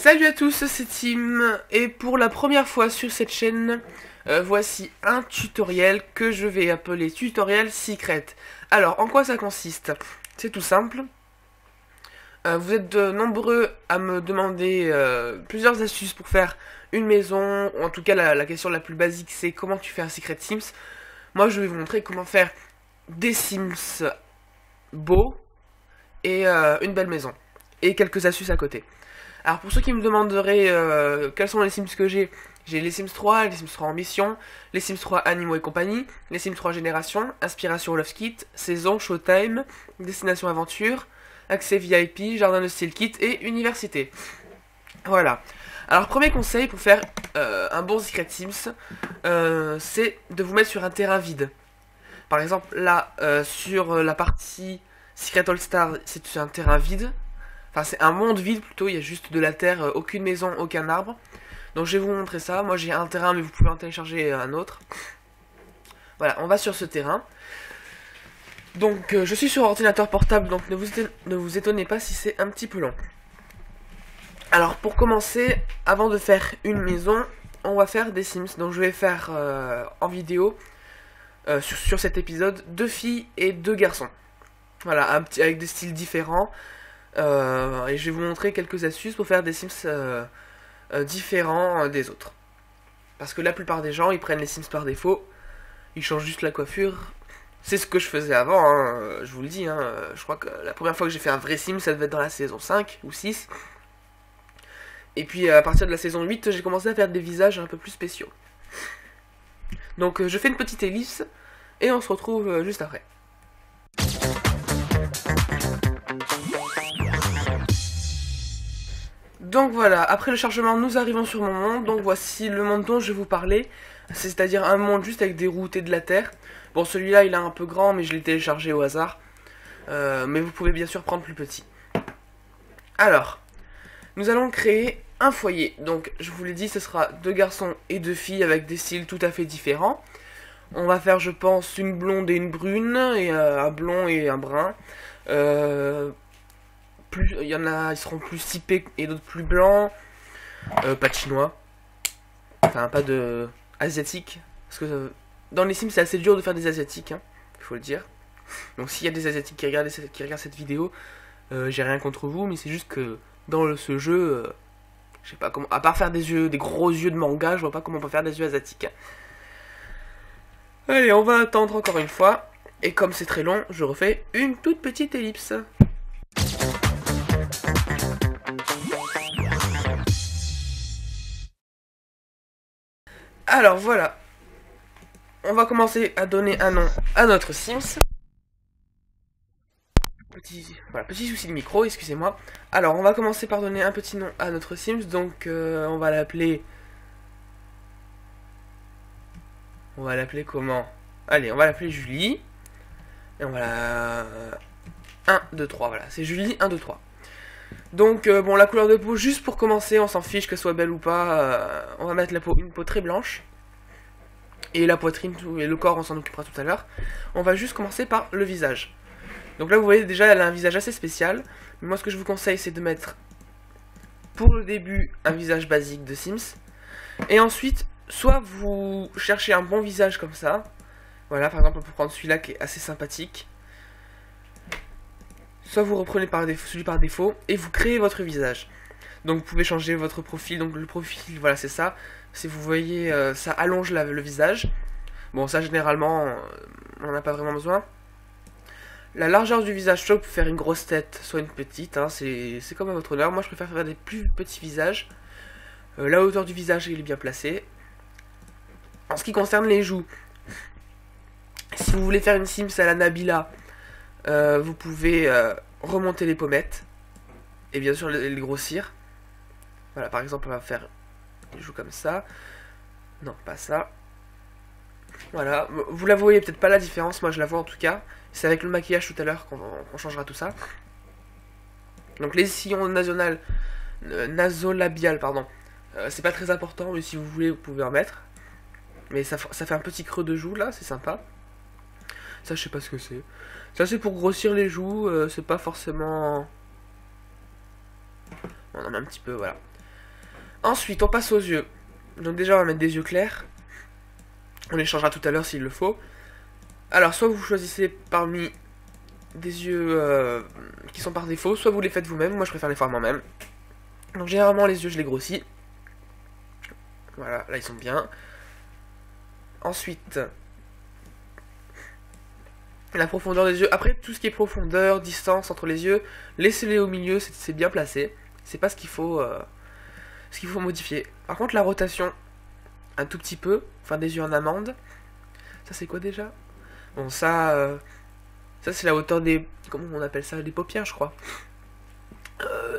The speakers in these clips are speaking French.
Salut à tous, c'est Tim, et pour la première fois sur cette chaîne, voici un tutoriel que je vais appeler tutoriel secret. Alors, en quoi ça consiste? C'est tout simple. Vous êtes nombreux à me demander plusieurs astuces pour faire une maison, ou en tout cas la question la plus basique c'est comment tu fais un secret Sims. Moi je vais vous montrer comment faire des Sims beaux et une belle maison. Et quelques astuces à côté. Alors pour ceux qui me demanderaient quels sont les Sims que j'ai les Sims 3, les Sims 3 Ambition, les Sims 3 Animaux et compagnie, les Sims 3 Génération, Inspiration Love Kit, Saison, Showtime, Destination Aventure, Accès VIP, Jardin de Style Kit et Université. Voilà. Alors premier conseil pour faire un bon Secret Sims, c'est de vous mettre sur un terrain vide. Par exemple là, sur la partie Secret All Star, c'est un terrain vide. Enfin, c'est un monde vide plutôt, il y a juste de la terre, aucune maison, aucun arbre. Donc je vais vous montrer ça. Moi j'ai un terrain, mais vous pouvez en télécharger un autre. Voilà, on va sur ce terrain. Donc je suis sur ordinateur portable, donc ne vous étonnez pas si c'est un petit peu long. Alors pour commencer, avant de faire une maison, on va faire des Sims. Donc je vais faire en vidéo, sur cet épisode, 2 filles et 2 garçons. Voilà, avec des styles différents. Et je vais vous montrer quelques astuces pour faire des Sims différents des autres. Parce que la plupart des gens, ils prennent les Sims par défaut, ils changent juste la coiffure. C'est ce que je faisais avant, hein, je vous le dis. Hein, je crois que la première fois que j'ai fait un vrai Sim, ça devait être dans la saison 5 ou 6. Et puis à partir de la saison 8, j'ai commencé à faire des visages un peu plus spéciaux. Donc je fais une petite ellipse, et on se retrouve juste après. Donc voilà, après le chargement, nous arrivons sur mon monde. Donc voici le monde dont je vais vous parler. C'est-à-dire un monde juste avec des routes et de la terre. Bon, celui-là, il est un peu grand, mais je l'ai téléchargé au hasard. Mais vous pouvez bien sûr prendre plus petit. Alors, nous allons créer un foyer. Donc, je vous l'ai dit, ce sera 2 garçons et 2 filles avec des styles tout à fait différents. On va faire, je pense, une blonde et une brune, et un blond et un brun. Il y en a, ils seront plus typés et d'autres plus blancs. Pas de chinois. Enfin, pas de asiatique. Parce que dans les Sims, c'est assez dur de faire des asiatiques, hein, il faut le dire. Donc s'il y a des asiatiques qui regardent cette vidéo, j'ai rien contre vous, mais c'est juste que dans ce jeu, je sais pas comment. À part faire des gros yeux de manga, je vois pas comment on peut faire des yeux asiatiques. Allez, on va attendre encore une fois. Et comme c'est très long, je refais une toute petite ellipse. Alors voilà, on va commencer à donner un nom à notre Sims. Petit souci de micro, excusez-moi. Alors on va commencer par donner un petit nom à notre Sims, donc on va l'appeler... On va l'appeler comment? Allez, on va l'appeler Julie. Et on va la... 1, 2, 3, voilà, c'est Julie 1, 2, 3. Donc bon, la couleur de peau, juste pour commencer, on s'en fiche qu'elle soit belle ou pas, on va mettre une peau très blanche. Et la poitrine et le corps, on s'en occupera tout à l'heure. On va juste commencer par le visage. Donc là, vous voyez déjà, elle a un visage assez spécial. Mais moi, ce que je vous conseille, c'est de mettre, pour le début, un visage basique de Sims. Et ensuite, soit vous cherchez un bon visage comme ça. Voilà, par exemple, on peut prendre celui-là qui est assez sympathique. Soit vous reprenez celui par défaut et vous créez votre visage. Donc vous pouvez changer votre profil. Donc le profil, voilà, c'est ça. Si vous voyez, ça allonge le visage. Bon, ça généralement, on n'en a pas vraiment besoin. La largeur du visage, soit vous pouvez faire une grosse tête, soit une petite. Hein, c'est comme à votre honneur. Moi, je préfère faire des plus petits visages. La hauteur du visage, il est bien placé. En ce qui concerne les joues, si vous voulez faire une Sims à la Nabila, vous pouvez remonter les pommettes. Et bien sûr, les grossir. Voilà, par exemple, on va faire... Je joue comme ça. Non, pas ça. Voilà. Vous la voyez peut-être pas la différence. Moi, je la vois en tout cas. C'est avec le maquillage tout à l'heure qu'on changera tout ça. Donc, les sillons nasolabiales, pardon. C'est pas très important, mais si vous voulez, vous pouvez en mettre. Mais ça fait un petit creux de joue, là. C'est sympa. Ça, je sais pas ce que c'est. Ça, c'est pour grossir les joues. C'est pas forcément... On en a un petit peu, voilà. Ensuite, on passe aux yeux. Donc déjà, on va mettre des yeux clairs. On les changera tout à l'heure s'il le faut. Alors, soit vous choisissez parmi des yeux qui sont par défaut, soit vous les faites vous-même. Moi, je préfère les faire moi-même. Donc, généralement, les yeux, je les grossis. Voilà, là, ils sont bien. Ensuite, la profondeur des yeux. Après, tout ce qui est profondeur, distance entre les yeux, laissez-les au milieu, c'est bien placé. C'est pas ce qu'il faut modifier. Par contre, la rotation, un tout petit peu. Enfin, des yeux en amande. Ça, c'est quoi déjà? Bon, ça c'est la hauteur des... Comment on appelle ça? Des paupières, je crois.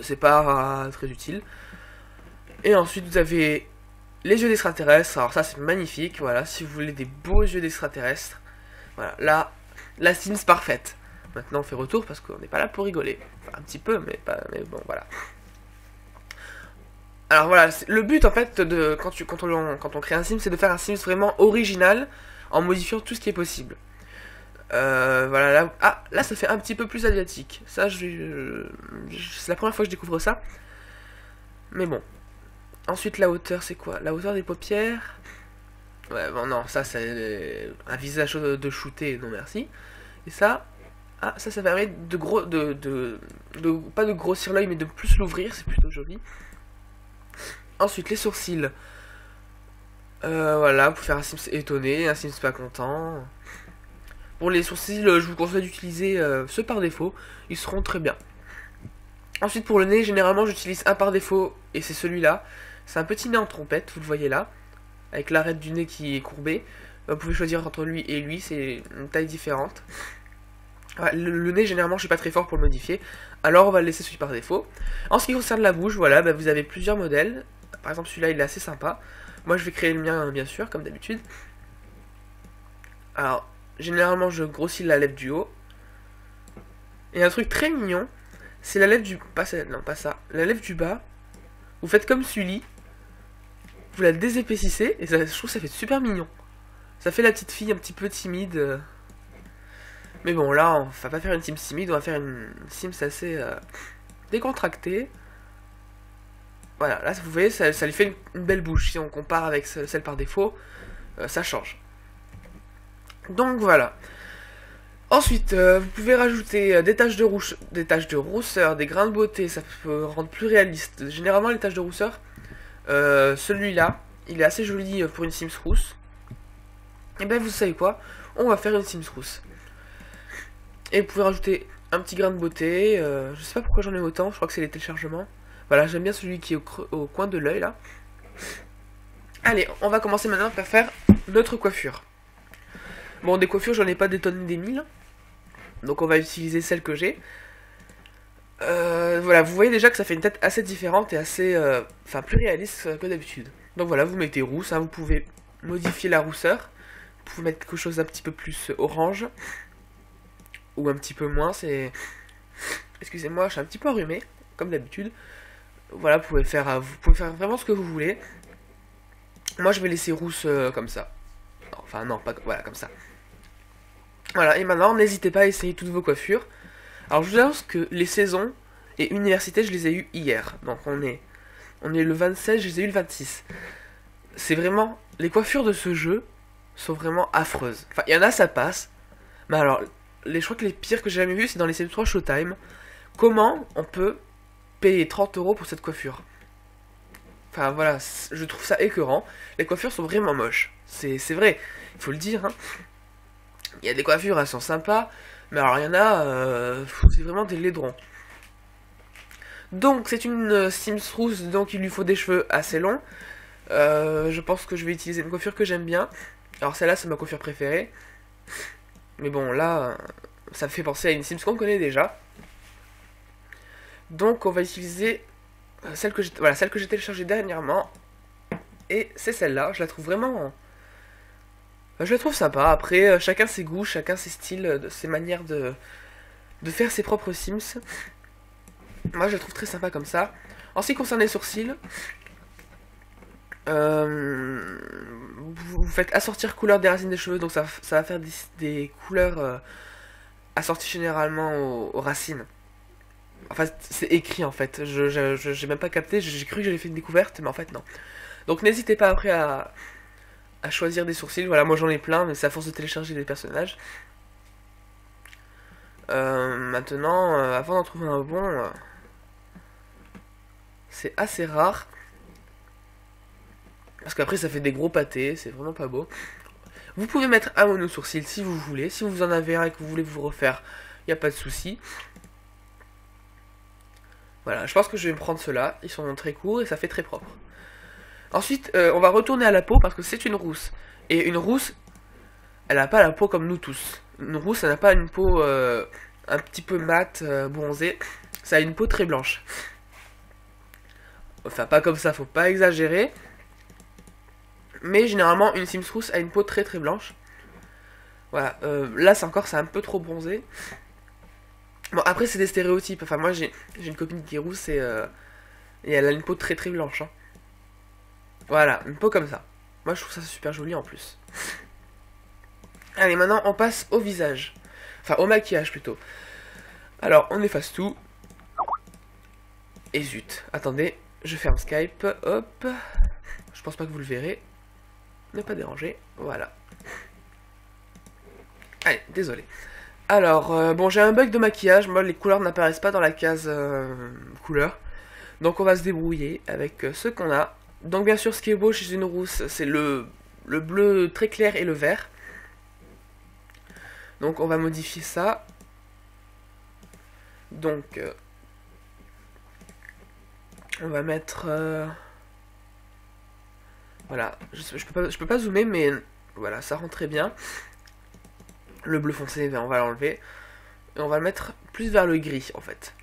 C'est pas très utile. Et ensuite, vous avez les yeux d'extraterrestre. Alors ça, c'est magnifique. Voilà, si vous voulez des beaux yeux d'extraterrestre. Voilà, là, la Sims parfaite. Maintenant, on fait retour parce qu'on n'est pas là pour rigoler. Enfin, un petit peu, mais bon, voilà. Alors voilà, le but en fait quand on crée un Sims, c'est de faire un Sims vraiment original en modifiant tout ce qui est possible. Voilà, là ça fait un petit peu plus asiatique. Ça, c'est la première fois que je découvre ça. Mais bon. Ensuite, la hauteur, c'est quoi? La hauteur des paupières. Ouais, bon, non, ça c'est un visage de shooté, non merci. Et ça, ça permet pas de grossir l'œil, mais de plus l'ouvrir, c'est plutôt joli. Ensuite, les sourcils. Voilà, pour faire un Sims étonné, un Sims pas content. Pour les sourcils, je vous conseille d'utiliser ceux par défaut, ils seront très bien. Ensuite, pour le nez, généralement, j'utilise un par défaut, et c'est celui-là. C'est un petit nez en trompette, vous le voyez là, avec l'arête du nez qui est courbée. Vous pouvez choisir entre lui et lui, c'est une taille différente. Ouais, le nez, généralement, je suis pas très fort pour le modifier, alors on va le laisser celui par défaut. En ce qui concerne la bouche, voilà, vous avez plusieurs modèles. Par exemple, celui-là, il est assez sympa. Moi, je vais créer le mien, bien sûr, comme d'habitude. Alors, généralement, je grossis la lèvre du haut. Et un truc très mignon, c'est la lèvre du... Non, pas ça. La lèvre du bas. Vous faites comme Sully. Vous la désépaississez, et ça, je trouve que ça fait super mignon. Ça fait la petite fille un petit peu timide. Mais bon, là, on va pas faire une Sims timide, on va faire une Sims assez décontractée. Voilà, là, vous voyez, ça lui fait une belle bouche. Si on compare avec celle par défaut, ça change. Donc, voilà. Ensuite, vous pouvez rajouter des taches de rousseur, des grains de beauté, ça peut rendre plus réaliste. Généralement, les taches de rousseur, celui-là, il est assez joli pour une Sims rousse. Et ben, vous savez quoi? On va faire une Sims rousse. Et vous pouvez rajouter un petit grain de beauté. Je sais pas pourquoi j'en ai autant, je crois que c'est les téléchargements. Voilà, j'aime bien celui qui est au coin de l'œil là. Allez, on va commencer maintenant par faire notre coiffure. Bon, des coiffures, j'en ai pas des tonnes des mille. Donc on va utiliser celle que j'ai. Voilà, vous voyez déjà que ça fait une tête assez différente et assez... Enfin, plus réaliste que d'habitude. Donc voilà, vous mettez rousse, hein, vous pouvez modifier la rousseur. Vous pouvez mettre quelque chose d'un petit peu plus orange. Ou un petit peu moins, c'est... Excusez-moi, je suis un petit peu enrhumé, comme d'habitude. Voilà, vous pouvez faire vraiment ce que vous voulez. Moi, je vais laisser rousse comme ça. Enfin, non, pas... Voilà, comme ça. Voilà, et maintenant, n'hésitez pas à essayer toutes vos coiffures. Alors, je vous annonce que les saisons et universités, je les ai eues hier. Donc, on est le 27, je les ai eues le 26. C'est vraiment... Les coiffures de ce jeu sont vraiment affreuses. Enfin, il y en a, ça passe. Mais alors, je crois que les pires que j'ai jamais vus, c'est dans les Sims 3 Showtime. Comment on peut payer 30 € pour cette coiffure? Enfin, voilà, je trouve ça écœurant. Les coiffures sont vraiment moches. C'est vrai, il faut le dire, hein. Il y a des coiffures, elles sont sympas, mais alors il y en a, c'est vraiment des laidrons. Donc c'est une Sims rousse, donc il lui faut des cheveux assez longs. Je pense que je vais utiliser une coiffure que j'aime bien. Alors celle-là, c'est ma coiffure préférée. Mais bon, là, ça me fait penser à une Sims qu'on connaît déjà. Donc on va utiliser celle que j'ai téléchargée dernièrement. Et c'est celle-là, je la trouve vraiment... Je la trouve sympa. Après, chacun ses goûts, chacun ses styles, ses manières de faire ses propres Sims. Moi, je la trouve très sympa comme ça. En ce qui concerne les sourcils, vous faites assortir couleur des racines des cheveux, donc ça va faire des couleurs assorties généralement aux racines. Enfin, c'est écrit en fait. J'ai même pas capté, j'ai cru que j'avais fait une découverte, mais en fait non. Donc n'hésitez pas après à choisir des sourcils. Voilà, moi j'en ai plein, mais c'est à force de télécharger des personnages. Maintenant, avant d'en trouver un bon, c'est assez rare. Parce qu'après ça fait des gros pâtés, c'est vraiment pas beau. Vous pouvez mettre un mono sourcil si vous voulez. Si vous en avez un et que vous voulez vous refaire, il n'y a pas de souci. Voilà, je pense que je vais me prendre ceux-là. Ils sont très courts et ça fait très propre. Ensuite, on va retourner à la peau parce que c'est une rousse. Et une rousse, elle n'a pas la peau comme nous tous. Une rousse, elle n'a pas une peau un petit peu mate, bronzée. Ça a une peau très blanche. Enfin, pas comme ça, faut pas exagérer. Mais généralement, une Sims rousse a une peau très très blanche. Voilà, là c'est un peu trop bronzé. Bon, après c'est des stéréotypes. Enfin, moi j'ai une copine qui est rousse et elle a une peau très très blanche. Hein. Voilà, une peau comme ça. Moi je trouve ça super joli en plus. Allez, maintenant on passe au visage. Enfin, au maquillage plutôt. Alors, on efface tout. Et zut, attendez, je ferme Skype. Hop. Je pense pas que vous le verrez. Ne pas déranger. Voilà. Allez, désolé. Alors, bon, j'ai un bug de maquillage. Moi, les couleurs n'apparaissent pas dans la case couleur. Donc, on va se débrouiller avec ce qu'on a. Donc, bien sûr, ce qui est beau chez une rousse, c'est le bleu très clair et le vert. Donc, on va modifier ça. Donc, on va mettre... voilà, je peux pas zoomer, mais voilà, ça rend très bien. Le bleu foncé, on va l'enlever. Et on va le mettre plus vers le gris, en fait.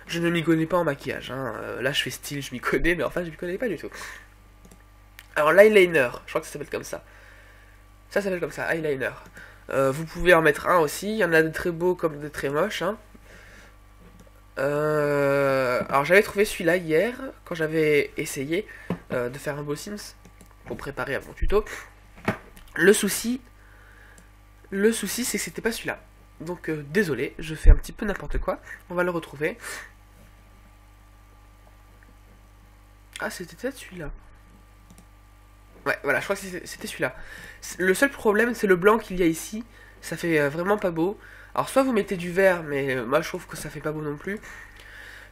Je ne m'y connais pas en maquillage. Hein. Là, je fais style, je m'y connais, mais enfin, je m'y connais pas du tout. Alors, l'eyeliner, je crois que ça s'appelle comme ça. Ça s'appelle comme ça, eyeliner. Vous pouvez en mettre un aussi. Il y en a des très beaux comme des très moches. Hein. Alors, j'avais trouvé celui-là hier, quand j'avais essayé de faire un beau Sims, pour préparer à mon tuto. Le souci, c'est que c'était pas celui-là. Donc, désolé, je fais un petit peu n'importe quoi. On va le retrouver. Ah, c'était peut-être celui-là. Ouais, voilà, je crois que c'était celui-là. Le seul problème, c'est le blanc qu'il y a ici. Ça fait vraiment pas beau. Alors, soit vous mettez du vert, mais moi je trouve que ça fait pas beau non plus.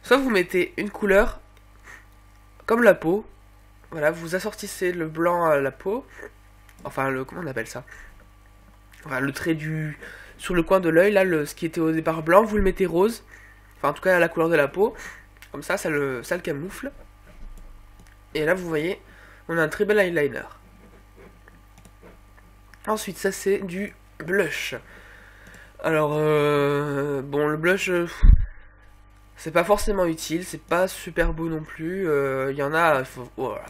Soit vous mettez une couleur, comme la peau. Voilà, vous assortissez le blanc à la peau. Enfin, comment on appelle ça? Enfin, le trait sur le coin de l'œil, là, ce qui était au départ blanc, vous le mettez rose. Enfin, en tout cas, à la couleur de la peau. Comme ça le camoufle. Et là, vous voyez, on a un très bel eyeliner. Ensuite, ça, c'est du blush. Alors, bon, le blush, c'est pas forcément utile. C'est pas super beau non plus. Il y en a,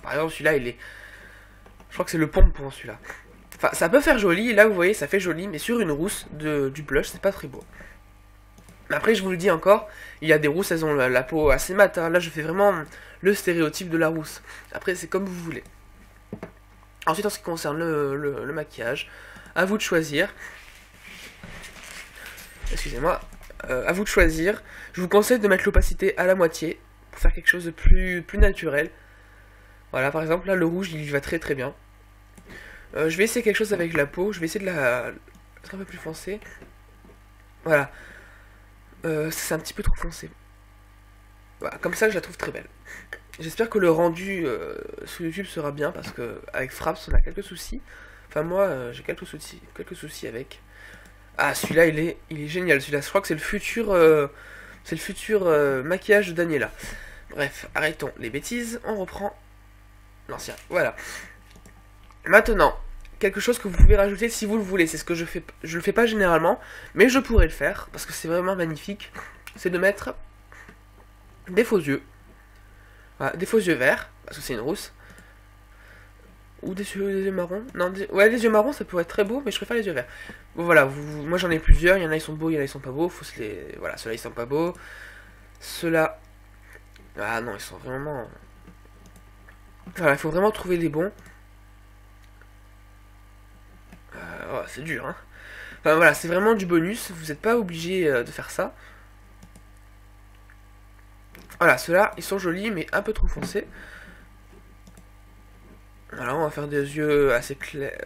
par exemple, celui-là, je crois que c'est le pompon, celui-là. Enfin, ça peut faire joli, là vous voyez, ça fait joli, mais sur une rousse du blush, c'est pas très beau. Mais après, je vous le dis encore, il y a des rousses, elles ont la peau assez mate. Hein. Là, je fais vraiment le stéréotype de la rousse. Après, c'est comme vous voulez. Ensuite, en ce qui concerne le maquillage, à vous de choisir. Excusez-moi. À vous de choisir. Je vous conseille de mettre l'opacité à la moitié pour faire quelque chose de plus naturel. Voilà, par exemple, là, le rouge, il va très très bien. Je vais essayer quelque chose avec la peau. Je vais essayer de la être un peu plus foncé. Voilà. C'est un petit peu trop foncé. Voilà, comme ça, je la trouve très belle. J'espère que le rendu sur YouTube sera bien parce que avec Fraps, on a quelques soucis. Enfin, moi, j'ai quelques soucis avec. Ah, celui-là, il est génial. Celui-là, je crois que c'est le futur maquillage de Daniela. Bref, arrêtons les bêtises. On reprend l'ancien. Voilà. Maintenant, quelque chose que vous pouvez rajouter si vous le voulez. C'est ce que je fais. Je le fais pas généralement, mais je pourrais le faire parce que c'est vraiment magnifique. C'est de mettre des faux yeux. Voilà, des faux yeux verts, parce que c'est une rousse. Ou des yeux marrons. Non, ouais, des yeux marrons, ça pourrait être très beau, mais je préfère les yeux verts. Bon, voilà, moi j'en ai plusieurs. Il y en a, ils sont beaux, il y en a, ils sont pas beaux. Voilà, ceux-là, ils sont pas beaux. Ceux-là. Ah non, ils sont vraiment. Voilà, il faut vraiment trouver les bons. Oh, c'est dur, hein. Enfin voilà, c'est vraiment du bonus. Vous n'êtes pas obligé de faire ça. Voilà, ceux-là, ils sont jolis, mais un peu trop foncés. Voilà, on va faire des yeux assez clairs.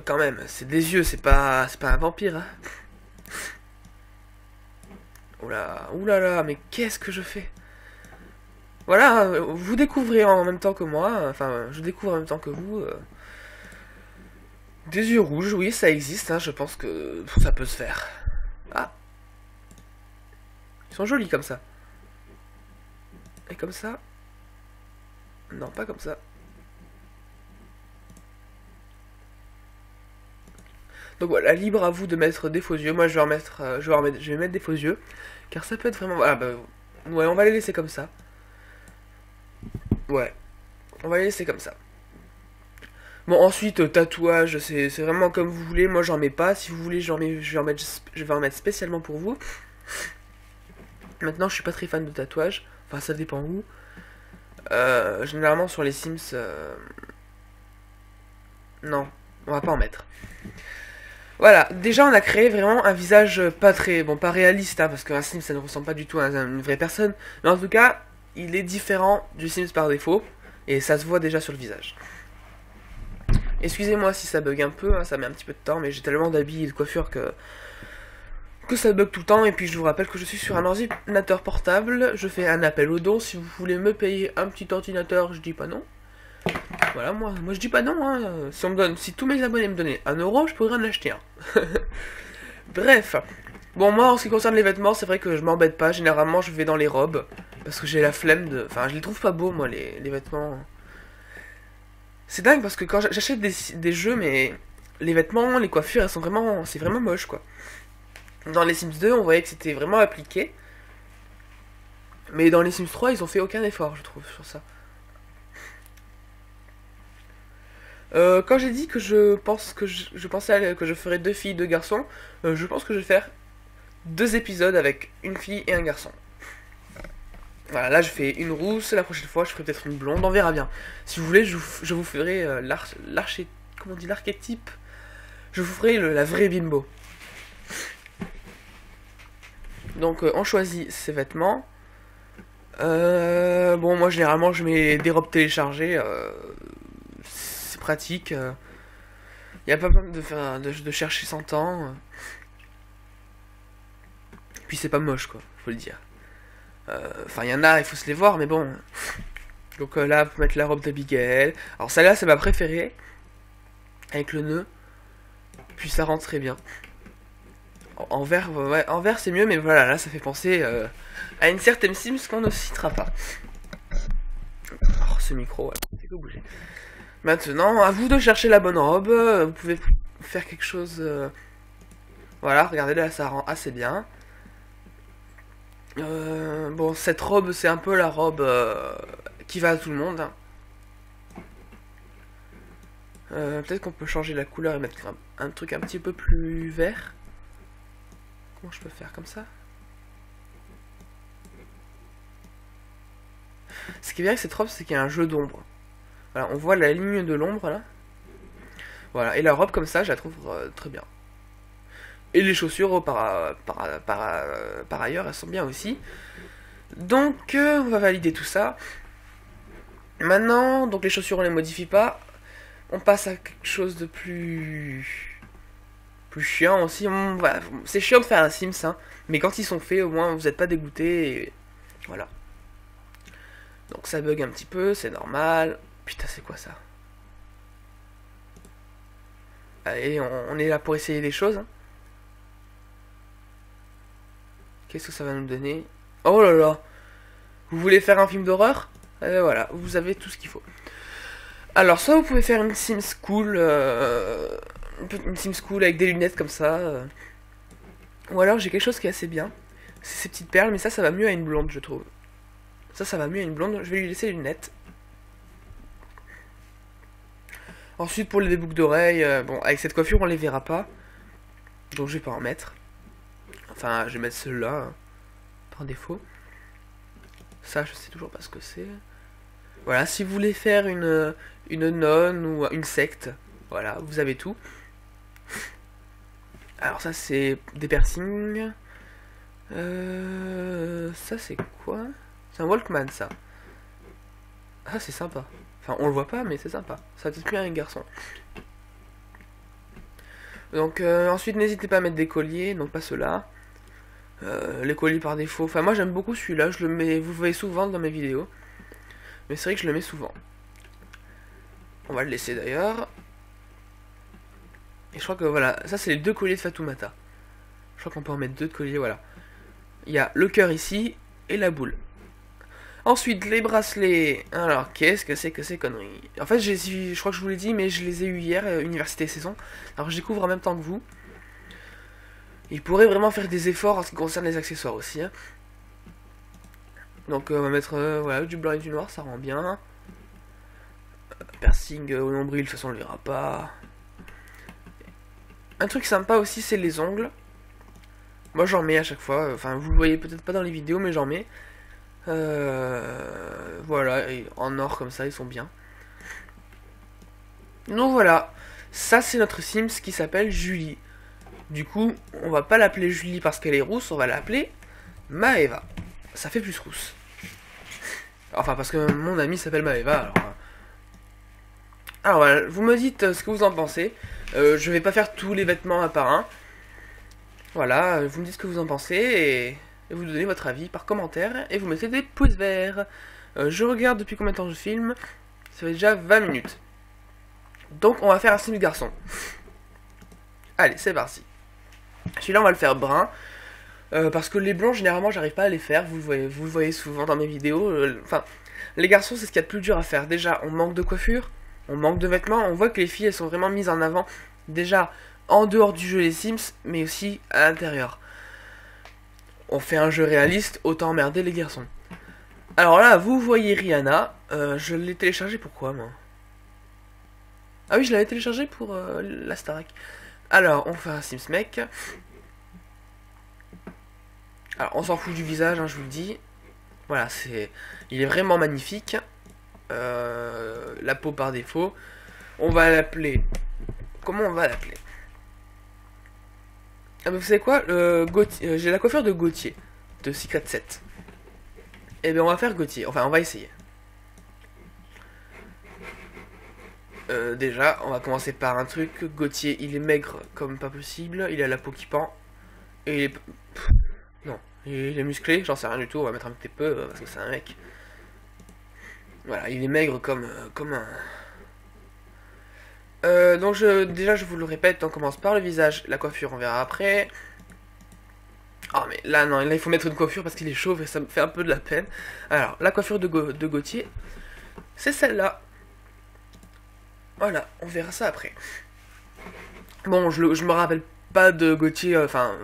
Quand même, c'est des yeux, c'est pas un vampire. Hein. Oula là, mais qu'est-ce que je fais? Voilà, vous découvrez en même temps que moi, enfin, je découvre en même temps que vous. Des yeux rouges, oui, ça existe, hein, je pense que ça peut se faire. Ah, ils sont jolis comme ça. Et comme ça? Non, pas comme ça. Donc voilà, libre à vous de mettre des faux yeux. Moi, je vais je vais mettre des faux yeux, car ça peut être vraiment. Voilà, bah, ouais, on va les laisser comme ça. Ouais, on va les laisser comme ça. Bon, ensuite, tatouage, c'est vraiment comme vous voulez. Moi, j'en mets pas. Si vous voulez, je vais en mettre spécialement pour vous. Maintenant, je suis pas très fan de tatouage. Enfin, ça dépend où. Généralement, sur les Sims, non, on va pas en mettre. Voilà, déjà, on a créé vraiment un visage pas très, bon, pas réaliste, hein, parce qu'un Sims, ça ne ressemble pas du tout à une vraie personne. Mais en tout cas, il est différent du Sims par défaut. Et ça se voit déjà sur le visage. Excusez-moi si ça bug un peu, hein, ça met un petit peu de temps, mais j'ai tellement d'habits et de coiffure que ça bug tout le temps. Et puis je vous rappelle que je suis sur un ordinateur portable, je fais un appel aux dons. Si vous voulez me payer un petit ordinateur, je dis pas non. Voilà, moi je dis pas non, hein. Si tous mes abonnés me donnaient 1€, je pourrais en acheter un. Bref, bon, moi en ce qui concerne les vêtements, c'est vrai que je m'embête pas, généralement je vais dans les robes, parce que j'ai la flemme de... Enfin, je les trouve pas beaux, moi, les vêtements. C'est dingue parce que quand j'achète des jeux, mais les vêtements, les coiffures, elles sont vraiment, c'est vraiment moche quoi. Dans les Sims 2, on voyait que c'était vraiment appliqué, mais dans les Sims 3, ils ont fait aucun effort, je trouve, sur ça. Quand j'ai dit que je pensais que je ferais 2 filles, 2 garçons, je pense que je vais faire 2 épisodes avec une fille et un garçon. Voilà, là je fais une rousse, la prochaine fois je ferai peut-être une blonde, on verra bien. Si vous voulez, je vous ferai l'archétype. Je vous ferai la vraie bimbo. Donc on choisit ses vêtements. Bon, moi généralement je mets des robes téléchargées. C'est pratique. Y a pas besoin de chercher 100 ans. Puis c'est pas moche quoi, faut le dire. Enfin, il y en a, il faut se les voir, mais bon. Donc là, on peut mettre la robe d'Abigail. Alors celle-là, c'est ma préférée. Avec le nœud. Puis ça rentre très bien. En vert, ouais, en vert c'est mieux, mais voilà, là ça fait penser à une certaine Sims qu'on ne citera pas. Oh, ce micro, ouais, c'est que bouger. Maintenant, à vous de chercher la bonne robe. Vous pouvez faire quelque chose. Voilà, regardez là, ça rend assez bien. Bon, cette robe, c'est un peu la robe qui va à tout le monde. Hein. Peut-être qu'on peut changer la couleur et mettre un truc un petit peu plus vert. Comment je peux faire comme ça? Ce qui est bien avec cette robe, c'est qu'il y a un jeu d'ombre. Voilà, on voit la ligne de l'ombre là. Voilà, et la robe comme ça, je la trouve très bien. Et les chaussures, par ailleurs, elles sont bien aussi. Donc, on va valider tout ça. Maintenant, donc les chaussures, on les modifie pas. On passe à quelque chose de plus chiant aussi. Voilà, c'est chiant de faire un Sims, hein. Mais quand ils sont faits, au moins, vous n'êtes pas dégoûté. Et voilà. Donc ça bug un petit peu, c'est normal. Putain, c'est quoi ça? Allez, on est là pour essayer des choses. Hein. Qu'est-ce que ça va nous donner? Oh là là! Vous voulez faire un film d'horreur? Voilà, vous avez tout ce qu'il faut. Alors, soit vous pouvez faire une Sims cool, une Sims cool avec des lunettes comme ça. Ou alors j'ai quelque chose qui est assez bien. C'est ces petites perles, mais ça va mieux à une blonde, je trouve. Ça va mieux à une blonde. Je vais lui laisser les lunettes. Ensuite, pour les boucles d'oreilles, bon, avec cette coiffure, on les verra pas. Donc, je vais pas en mettre. Enfin, je vais mettre celle-là, hein, par défaut. Ça, je sais toujours pas ce que c'est. Voilà, si vous voulez faire une nonne ou une secte, voilà, vous avez tout. Alors ça, c'est des piercings. Ça c'est quoi? C'est un Walkman ça. Ah c'est sympa. Enfin on le voit pas mais c'est sympa. Ça te plaît un garçon. Donc ensuite n'hésitez pas à mettre des colliers, donc pas ceux-là. Les colliers par défaut. Enfin moi j'aime beaucoup celui-là, je le mets, vous le voyez souvent dans mes vidéos. Mais c'est vrai que je le mets souvent. On va le laisser d'ailleurs. Et je crois que voilà, ça c'est les deux colliers de Fatoumata. Je crois qu'on peut en mettre deux de colliers, voilà. Il y a le cœur ici et la boule. Ensuite, les bracelets. Alors, qu'est-ce que c'est que ces conneries? En fait, je crois que je vous l'ai dit, mais je les ai eu hier, Université Saison. Alors, je découvre en même temps que vous. Il pourrait vraiment faire des efforts en ce qui concerne les accessoires aussi. Hein. Donc, on va mettre voilà, du blanc et du noir, ça rend bien. Piercing au nombril, de toute façon, on le verra pas. Un truc sympa aussi, c'est les ongles. Moi, j'en mets à chaque fois. Enfin, vous le voyez peut-être pas dans les vidéos, mais j'en mets. Voilà, et en or comme ça, ils sont bien. Donc voilà, ça c'est notre Sims qui s'appelle Julie. Du coup, on va pas l'appeler Julie parce qu'elle est rousse, on va l'appeler Maeva. Ça fait plus rousse. Enfin, parce que mon ami s'appelle Maeva, alors... Alors voilà, vous me dites ce que vous en pensez. Je vais pas faire tous les vêtements un par un. Voilà, vous me dites ce que vous en pensez et vous donnez votre avis par commentaire et vous mettez des pouces verts. Je regarde depuis combien de temps je filme. Ça fait déjà 20 minutes. Donc on va faire un Sims garçon. Allez, c'est parti. Celui-là on va le faire brun. Parce que les blonds généralement j'arrive pas à les faire. Vous le voyez souvent dans mes vidéos. Enfin, les garçons c'est ce qu'il y a de plus dur à faire. Déjà on manque de coiffure. On manque de vêtements. On voit que les filles elles sont vraiment mises en avant. Déjà en dehors du jeu les Sims. Mais aussi à l'intérieur. On fait un jeu réaliste. Autant emmerder les garçons. Alors là vous voyez Rihanna. Je l'ai téléchargé pourquoi moi? Ah oui, je l'avais téléchargé pour la Starac. Alors, on fait un Sims mec. Alors, on s'en fout du visage, hein, je vous le dis. Voilà, il est vraiment magnifique. La peau par défaut. On va l'appeler... Comment on va l'appeler? Ah, mais vous savez quoi? J'ai la coiffure de Gauthier, de Secret 7. Eh bien, on va faire Gauthier. Enfin, on va essayer. Déjà, on va commencer par un truc. Gauthier, il est maigre comme pas possible. Il a la peau qui pend. Et il est... non, il est musclé, j'en sais rien du tout. On va mettre un petit peu parce que c'est un mec. Voilà, il est maigre comme un... donc déjà, je vous le répète, on commence par le visage. La coiffure, on verra après. Oh mais là, non, là il faut mettre une coiffure parce qu'il est chauve et ça me fait un peu de la peine. Alors, la coiffure de Gauthier, c'est celle-là. Voilà, on verra ça après. Bon, je me rappelle pas de Gauthier, enfin,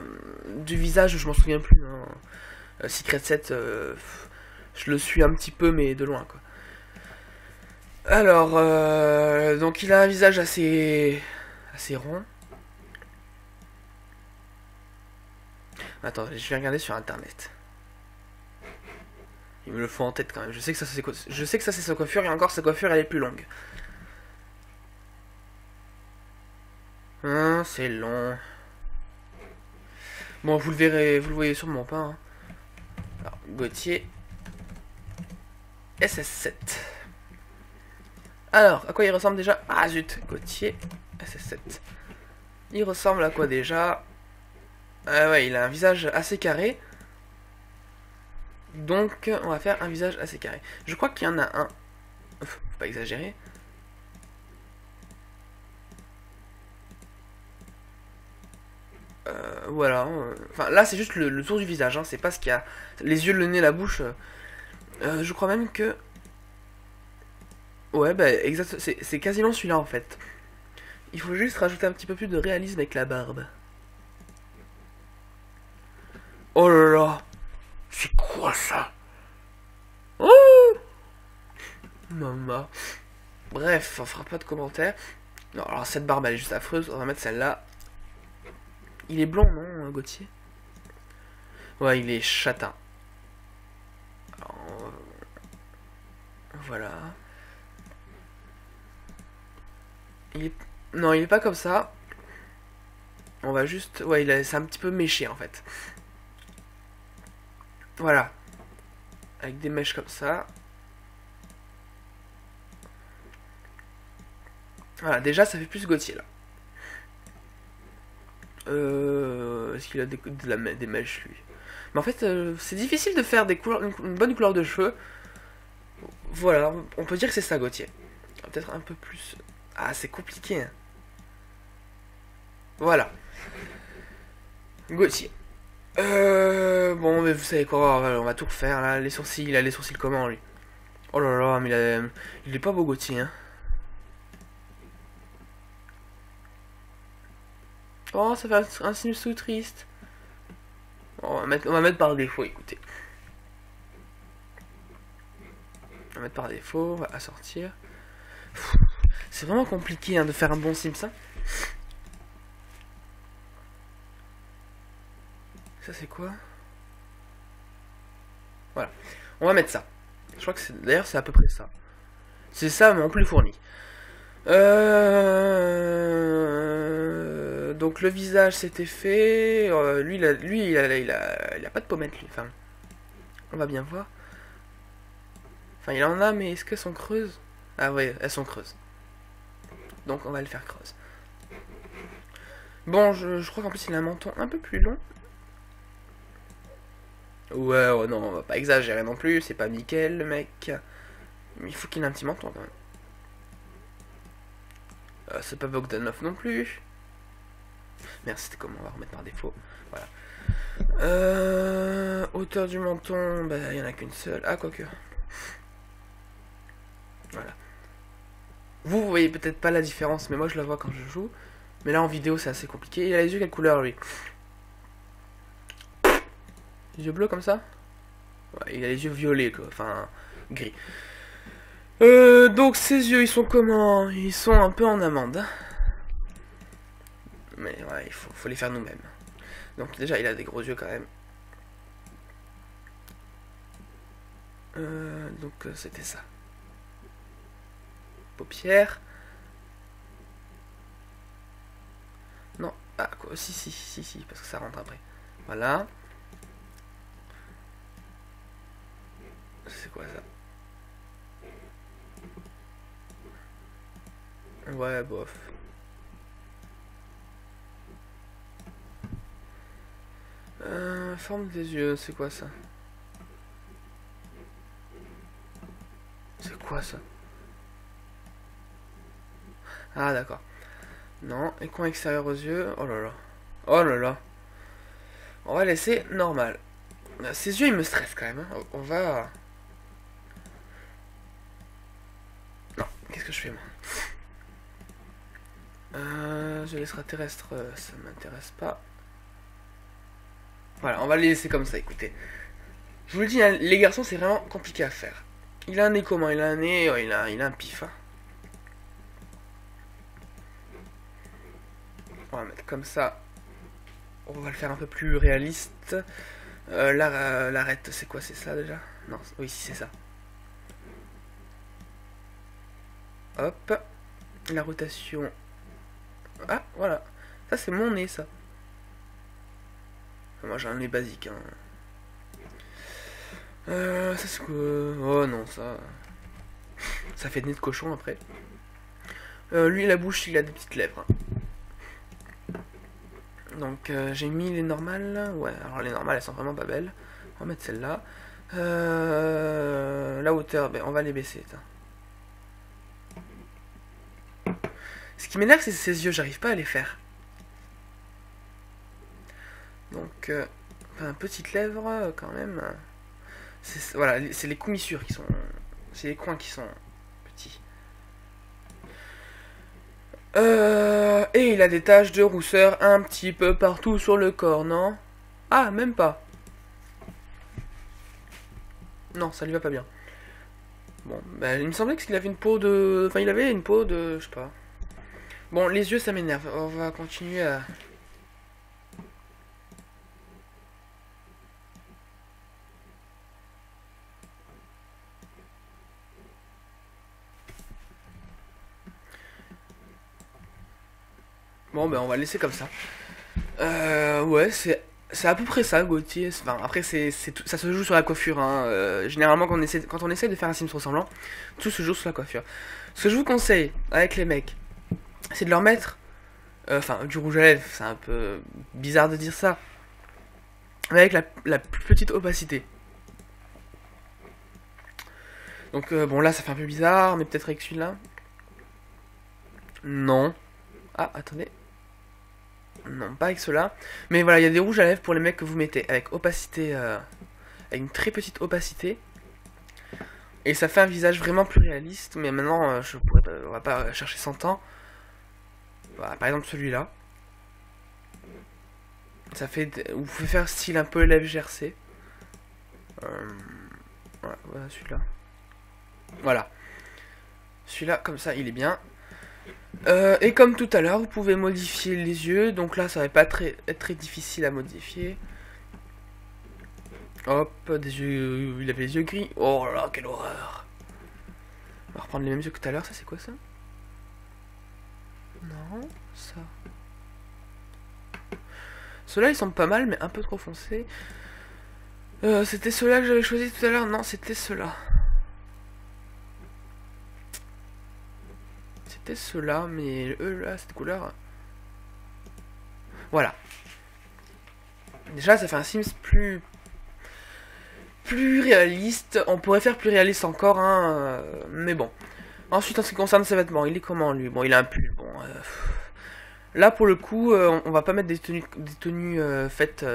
du visage, je m'en souviens plus. Hein. Secret 7, je le suis un petit peu, mais de loin, quoi. Alors, donc il a un visage assez rond. Attends, je vais regarder sur internet. Il me le faut en tête quand même. Je sais que ça c'est sa coiffure et encore sa coiffure elle est plus longue. C'est long. Bon, vous le verrez, vous le voyez sûrement pas. Hein. Alors, Gauthier SS7. Alors, à quoi il ressemble déjà? Ah zut, Gauthier SS7. Il ressemble à quoi déjà? Ah ouais, il a un visage assez carré. Donc, on va faire un visage assez carré. Je crois qu'il y en a un. Faut pas exagérer. Voilà. Enfin, là, c'est juste le tour du visage. Hein, c'est pas ce qu'il y a. Les yeux, le nez, la bouche. Je crois même que... Ouais, bah, exact. C'est quasiment celui-là, en fait. Il faut juste rajouter un petit peu plus de réalisme avec la barbe. Oh là là. C'est quoi ça? Oh Maman. Bref, on fera pas de commentaires. Non, alors cette barbe, elle est juste affreuse. On va mettre celle-là. Il est blond, non, Gauthier? Ouais, il est châtain. Alors, voilà. Non, il est pas comme ça. On va juste... Ouais, c'est un petit peu méché, en fait. Voilà. Avec des mèches comme ça. Voilà, déjà ça fait plus Gauthier là. Est-ce qu'il a des mèches lui? Mais en fait, c'est difficile de faire des couleurs, une bonne couleur de cheveux. Voilà, on peut dire que c'est ça Gauthier. Peut-être un peu plus. Ah, c'est compliqué. Hein. Voilà. Gauthier. Bon, mais vous savez quoi, on va tout refaire là. Les sourcils, il a les sourcils comment lui? Oh là là, mais il est pas beau Gauthier. Hein. Oh, ça fait un signe sous triste. Bon, on va mettre par défaut, écoutez. On va mettre par défaut, on va assortir. C'est vraiment compliqué hein, de faire un bon Sims. Hein. Ça c'est quoi? Voilà. On va mettre ça. Je crois que c'est d'ailleurs c'est à peu près ça. C'est ça mais en plus fourni. Donc le visage c'était fait. Lui, il a pas de pommette lui. Enfin, on va bien voir. Enfin, il en a, mais est-ce qu'elles sont creuses? Ah ouais, elles sont creuses. Donc on va le faire creuse. Bon, je crois qu'en plus il a un menton un peu plus long. Ouais, oh non, on va pas exagérer non plus, c'est pas Mickaël le mec. Mais il faut qu'il ait un petit menton quand même. C'est pas Bogdanov non plus. Merde, c'était comment? On va remettre par défaut. Voilà. Hauteur du menton, bah il y en a qu'une seule. Ah, quoique. Voilà. Vous voyez peut-être pas la différence, mais moi je la vois quand je joue. Mais là en vidéo c'est assez compliqué. Il a les yeux quelle couleur lui? Les yeux bleus comme ça? Ouais, il a les yeux violets quoi, enfin gris. Donc ses yeux ils sont comment? Ils sont un peu en amande. Mais ouais, il faut les faire nous-mêmes. Donc déjà il a des gros yeux quand même. Donc c'était ça. Paupières. Non, ah quoi, si, parce que ça rentre après. Voilà. C'est quoi ça? Ouais, bof. Forme des yeux, c'est quoi ça? C'est quoi ça? Ah d'accord. Non, et coin extérieur aux yeux. Oh là là. Oh là là. On va laisser normal. Ses yeux ils me stressent quand même. Hein. On va... Non, qu'est-ce que je fais moi? Je l'extraterrestre, ça m'intéresse pas. Voilà, on va les laisser comme ça, écoutez. Je vous le dis, hein, les garçons, c'est vraiment compliqué à faire. Il a un nez comment? Il a un nez, il a un pif. Hein. On va mettre comme ça. On va le faire un peu plus réaliste. L'arête, c'est quoi? C'est ça déjà? Non, oui, c'est ça. Hop. La rotation. Ah, voilà. Ça, c'est mon nez, ça. Moi, j'ai un nez basique. Hein. Ça, c'est quoi? Oh non, ça... Ça fait nez de cochon, après. Lui, la bouche, il a des petites lèvres. Hein. Donc, j'ai mis les normales. Ouais, alors les normales, elles sont vraiment pas belles. On va mettre celle-là. La hauteur, ben, on va les baisser. Ce qui m'énerve, c'est ses yeux, j'arrive pas à les faire. Donc, enfin, petite lèvre, quand même. Voilà, c'est les commissures qui sont... C'est les coins qui sont petits. Et il a des taches de rousseur un petit peu partout sur le corps, non? Ah, même pas. Non, ça lui va pas bien. Bon, bah, il me semblait qu'il avait une peau de... Enfin, il avait une peau de... Je sais pas. Bon, les yeux, ça m'énerve. On va continuer à... Bon, ben on va laisser comme ça. Ouais, c'est C'est à peu près ça, Gauthier. Enfin, après, ça se joue sur la coiffure. Hein. Généralement, quand on essaie de faire un Sims ressemblant, tout se joue sur la coiffure. Ce que je vous conseille avec les mecs, c'est de leur mettre, enfin, du rouge à lèvres. C'est un peu bizarre de dire ça, mais avec la plus petite opacité. Donc, bon, là, ça fait un peu bizarre, mais peut-être avec celui-là. Non. Ah, attendez. Non, pas avec cela. Mais voilà, il y a des rouges à lèvres pour les mecs que vous mettez avec opacité, avec une très petite opacité. Et ça fait un visage vraiment plus réaliste. Mais maintenant, on va pas chercher 100 ans. Voilà, par exemple celui-là. Ça fait, vous pouvez faire style un peu lèvres GRC. Voilà celui-là. Voilà. Celui-là, comme ça, il est bien. Et comme tout à l'heure, vous pouvez modifier les yeux. Donc là, ça va pas être très difficile à modifier. Hop, des yeux. Il avait les yeux gris. Oh là là, quelle horreur. On va reprendre les mêmes yeux que tout à l'heure. Ça, c'est quoi ça? Non, ça. Ceux-là, ils sont pas mal, mais un peu trop foncés. C'était ceux-là que j'avais choisi tout à l'heure. Non, c'était ceux-là. C'était ceux-là, mais eux, là, cette couleur. Voilà. Déjà, ça fait un Sims plus réaliste. On pourrait faire plus réaliste encore, hein, mais bon. Ensuite, en ce qui concerne ses vêtements, il est comment lui? Bon, il a un pull. Bon, là pour le coup, on va pas mettre des tenues faites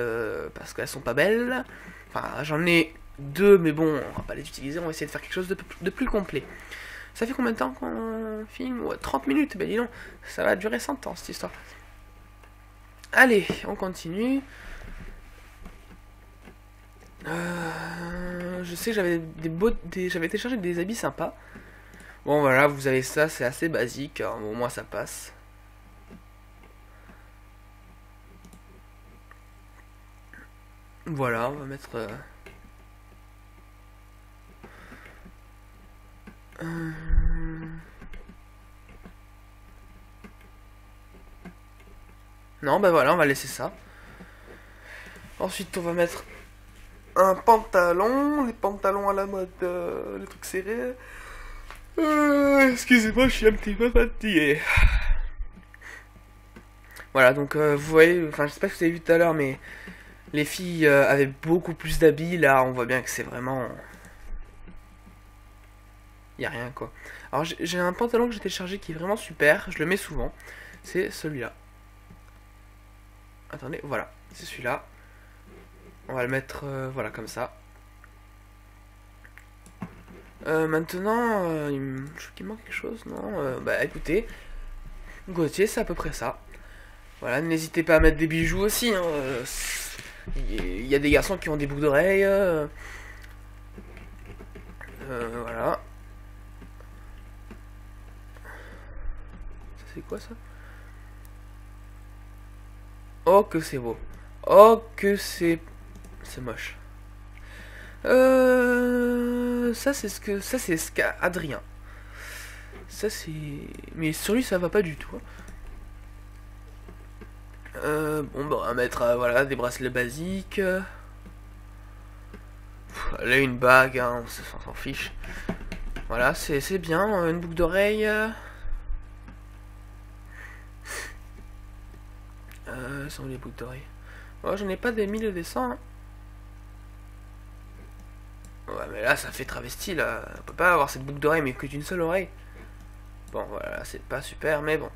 parce qu'elles sont pas belles. Enfin, j'en ai deux, mais bon, on va pas les utiliser. On va essayer de faire quelque chose de plus complet. Ça fait combien de temps qu'on filme? Ouais, 30 minutes. Ben dis donc, ça va durer 100 ans cette histoire. Allez, on continue. Je sais que j'avais téléchargé des habits sympas. Bon voilà, vous avez ça, c'est assez basique, hein, au moins ça passe. Voilà, on va mettre... Non, bah voilà, on va laisser ça. Ensuite, on va mettre un pantalon, les pantalons à la mode, les trucs serrés. Excusez-moi, je suis un petit peu fatigué. Voilà, donc vous voyez, enfin je sais pas si vous avez vu tout à l'heure, mais les filles avaient beaucoup plus d'habits. Là, on voit bien que c'est vraiment... Y a rien quoi. Alors j'ai un pantalon que j'ai téléchargé qui est vraiment super, je le mets souvent. C'est celui-là. Attendez, voilà, c'est celui-là. On va le mettre, voilà, comme ça. Maintenant, je trouve qu'il manque quelque chose, non? Bah écoutez, Gauthier, c'est à peu près ça. Voilà, n'hésitez pas à mettre des bijoux aussi. Hein, il y a des garçons qui ont des boucles d'oreilles. Voilà. Ça c'est quoi ça? Oh que c'est beau. Oh que c'est moche. Ça c'est ce qu'a Adrien. Ça c'est... Mais sur lui ça va pas du tout. Bon bah on va mettre voilà, des bracelets basiques. Là une bague, hein, on s'en fiche. Voilà, c'est bien, une boucle d'oreille. Sont les boucles d'oreille. Oh, j'en ai pas des 1000 et des 100. Hein. Ouais, mais là, ça fait travesti, là. On peut pas avoir cette boucle d'oreille, mais que d'une seule oreille. Bon, voilà, c'est pas super, mais bon.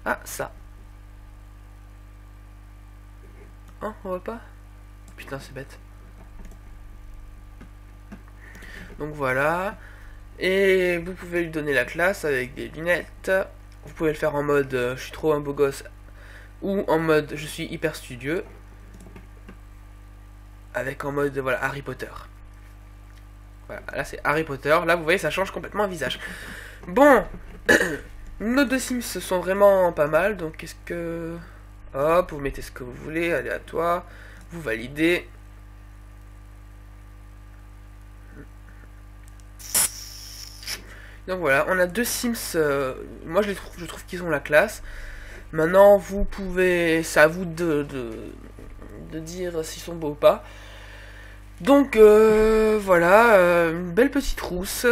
Ah, ça. Hein, on voit pas? Putain, c'est bête. Donc voilà. Et vous pouvez lui donner la classe avec des lunettes. Vous pouvez le faire en mode je suis trop un beau gosse. Ou en mode je suis hyper studieux. Avec en mode voilà Harry Potter. Voilà, là c'est Harry Potter. Là vous voyez ça change complètement un visage. Bon. Nos deux Sims sont vraiment pas mal. Donc qu'est-ce que... Hop, vous mettez ce que vous voulez, aléatoire. Vous validez. Donc voilà, on a deux Sims. Moi je trouve qu'ils ont la classe. Maintenant vous pouvez... C'est à vous de dire s'ils sont beaux ou pas. Donc voilà, une belle petite rousse.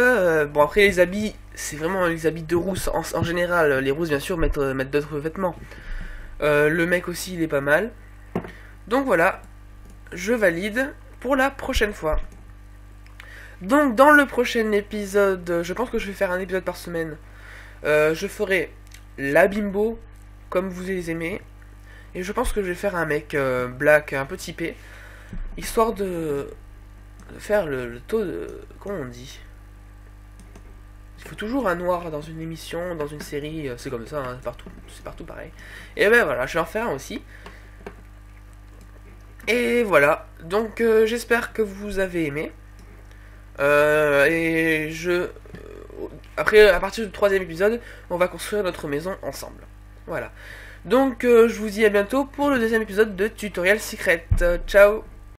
Bon après les habits, c'est vraiment les habits de rousse en général. Les rousses bien sûr mettent d'autres vêtements. Le mec aussi il est pas mal. Donc voilà, je valide pour la prochaine fois. Donc dans le prochain épisode, je pense que je vais faire un épisode par semaine. Je ferai la bimbo, comme vous les aimez. Et je pense que je vais faire un mec black un peu typé. Histoire de faire le taux de... Comment on dit? Il faut toujours un noir dans une émission, dans une série, c'est comme ça, hein, c'est partout pareil. Et ben voilà, je vais en faire un aussi. Et voilà, donc j'espère que vous avez aimé. Après, à partir du 3e épisode, on va construire notre maison ensemble. Voilà. Donc, je vous dis à bientôt pour le 2e épisode de Tutorial Secret. Ciao!